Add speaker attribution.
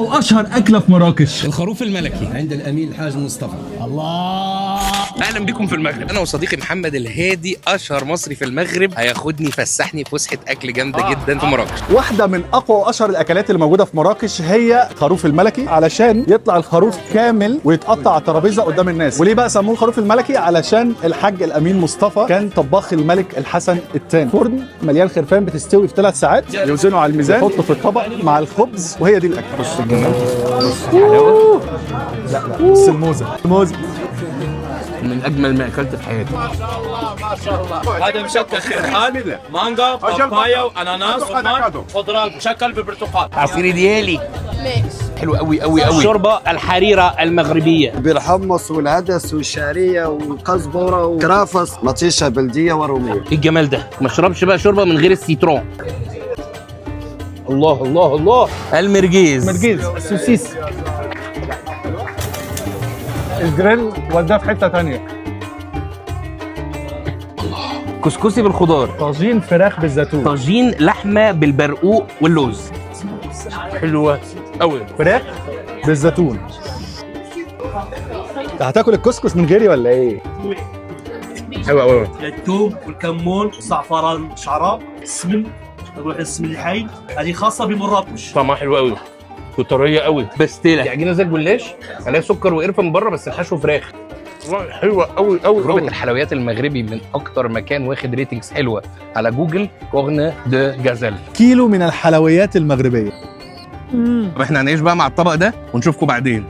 Speaker 1: واشهر اكله في مراكش؟
Speaker 2: الخروف الملكي
Speaker 3: عند الامين الحاج مصطفى.
Speaker 2: الله. اهلا بكم في المغرب. انا وصديقي محمد الهادي اشهر مصري في المغرب هياخدني يفسحني فسحه اكل جامده جدا في مراكش.
Speaker 1: واحده من اقوى واشهر الاكلات اللي موجوده في مراكش هي خروف الملكي، علشان يطلع الخروف كامل ويتقطع على الترابيزه قدام الناس. وليه بقى سموه الخروف الملكي؟ علشان الحاج الامين مصطفى كان طباخ الملك الحسن الثاني. فرن مليان خرفان بتستوي في 3 ساعات، يوزنوا على الميزان، يحطوا في الطبق مع الخبز، وهي دي الاكل. بص الجمال، بص الحلاوه. لا بص الموزه
Speaker 2: من اجمل ما اكلت في حياتي.
Speaker 4: هذا مشكل خيار، مانجا، بابايا واناناس خضره مشكل ببرتقال.
Speaker 2: عصير ديالي
Speaker 5: ماشي.
Speaker 2: حلو قوي قوي قوي.
Speaker 4: الشوربه الحريره المغربيه
Speaker 6: بالحمص والعدس والشعريه والقزبره وكرافس، مطيشه بلديه وروميه.
Speaker 2: ايه الجمال ده؟ ما اشربش بقى شوربه من غير السيترون. الله الله الله. المرجيز،
Speaker 1: السوسيس، الجريل وداه في حته ثانيه.
Speaker 2: كسكسي بالخضار،
Speaker 1: طاجين فراخ بالزيتون،
Speaker 2: طاجين لحمه بالبرقوق واللوز. حلوه قوي.
Speaker 1: فراخ بالزيتون. هتاكل الكسكس من غيري ولا ايه؟
Speaker 2: حلوه قوي.
Speaker 4: الثوم والكمون والزعفران شعراء السمن، نروح السمن الحي، هذه خاصه بمراكش.
Speaker 2: طعمها حلو قوي وطريه قوي. بستيله عجينه زي الجلاش، عليها سكر وقرفه من بره بس الحشو فراخ. والله حلوه قوي قوي. تجربه الحلويات المغربي من اكتر مكان واخد ريتنجز حلوه على جوجل، كورن دو جازيل.
Speaker 1: كيلو من الحلويات المغربيه.
Speaker 2: طب احنا هنعيش بقى مع الطبق ده ونشوفكم بعدين.